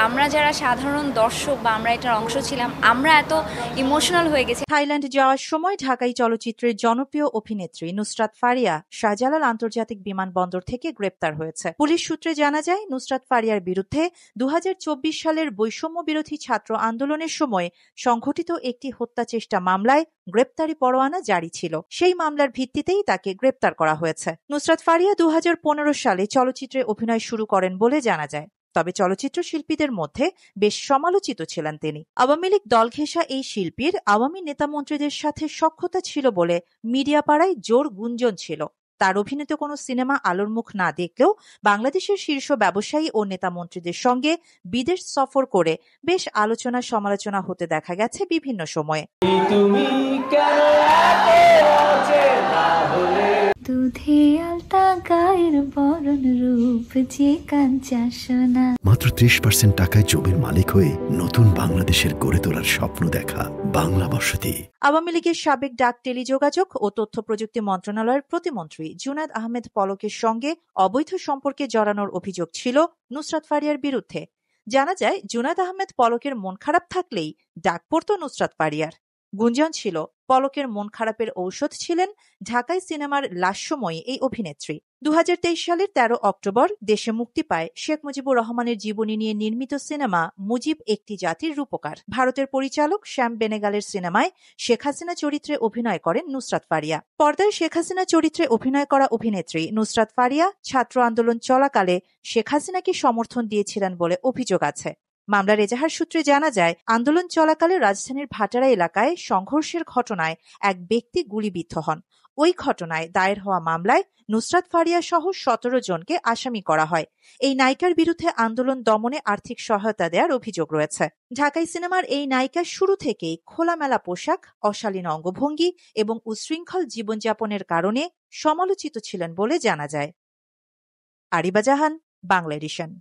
আমরা যারা সাধারণ দর্শক বা আমরা এটার অংশ ছিলাম, আমরা এত ইমোশনাল হয়ে গেছি। থাইল্যান্ড যাওয়ার সময় ঢাকাই চলচ্চিত্রের জনপ্রিয় অভিনেত্রী নুসরাত ফারিয়া শাহজালাল আন্তর্জাতিক বিমানবন্দর থেকে গ্রেপ্তার হয়েছে। পুলিশ সূত্রে জানা যায়, নুসরাত ফারিয়ার বিরুদ্ধে ২০২৪ সালের বৈষম্য বিরোধী ছাত্র আন্দোলনের সময় সংঘটিত একটি হত্যাচেষ্টা মামলায় গ্রেপ্তারি পরোয়ানা জারি ছিল। সেই মামলার ভিত্তিতেই তাকে গ্রেপ্তার করা হয়েছে। নুসরাত ফারিয়া ২০১৫ সালে চলচ্চিত্রে অভিনয় শুরু করেন বলে জানা যায়। তবে চলচ্চিত্র শিল্পীদের মধ্যে বেশ সমালোচিত ছিলেন তিনি। আওয়ামী লীগ দল ঘেঁষা এই শিল্পীর আওয়ামী নেতামন্ত্রীদের সাথে সখ্যতা ছিল বলে মিডিয়া পাড়ায় জোর গুঞ্জন ছিল। তার অভিনীত কোনো সিনেমা আলোর মুখ না দেখলেও বাংলাদেশের শীর্ষ ব্যবসায়ী ও নেতামন্ত্রীদের সঙ্গে বিদেশ সফর করে বেশ আলোচনা সমালোচনা হতে দেখা গেছে বিভিন্ন সময়ে। মাত্র ৩০% টাকায় জমির মালিক হয়ে নতুন বাংলাদেশের গড়ে তোলার স্বপ্ন দেখা বাংলা বসতি। আওয়ামী লীগের সাবেক ডাক টেলিযোগাযোগ ও তথ্য প্রযুক্তি মন্ত্রণালয়ের প্রতিমন্ত্রী জুনায়েদ আহমেদ পলকের সঙ্গে অবৈধ সম্পর্কে জড়ানোর অভিযোগ ছিল নুসরাত ফারিয়ার বিরুদ্ধে। জানা যায়, জুনায়েদ আহমেদ পলকের মন খারাপ থাকলেই ডাক পড়ত নুসরাত ফারিয়ার। গুঞ্জন ছিল, পলকের মন খারাপের ঔষধ ছিলেন ঢাকাই সিনেমার লাস্যময়ী এই অভিনেত্রী। ২০২৩ সালের ১৩ অক্টোবর দেশে মুক্তি পায় শেখ মুজিবুর রহমানের জীবনী নিয়ে নির্মিত সিনেমা মুজিব একটি জাতির রূপকার। ভারতের পরিচালক শ্যাম বেনেগালের সিনেমায় শেখ হাসিনা চরিত্রে অভিনয় করেন নুসরাত ফারিয়া। পর্দায় শেখ হাসিনা চরিত্রে অভিনয় করা অভিনেত্রী নুসরাত ফারিয়া ছাত্র আন্দোলন চলাকালে শেখ হাসিনাকে সমর্থন দিয়েছিলেন বলে অভিযোগ আছে। মামলার এজাহার সূত্রে জানা যায়, আন্দোলন চলাকালে রাজধানীর ভাটারা এলাকায় সংঘর্ষের ঘটনায় এক ব্যক্তি গুলিবিদ্ধ হন। ওই ঘটনায় দায়ের হওয়া মামলায় নুসরাত ফারিয়া সহ ১৭ জনকে আসামি করা হয়। এই নায়িকার বিরুদ্ধে আন্দোলন দমনে আর্থিক সহায়তা দেওয়ার অভিযোগ রয়েছে। ঢাকাই সিনেমার এই নায়িকা শুরু থেকেই খোলামেলা পোশাক, অশালীন অঙ্গভঙ্গি এবং উচ্ছৃঙ্খল জীবনযাপনের কারণে সমালোচিত ছিলেন বলে জানা যায়। আরিবা জাহান, বাংলা এডিশন।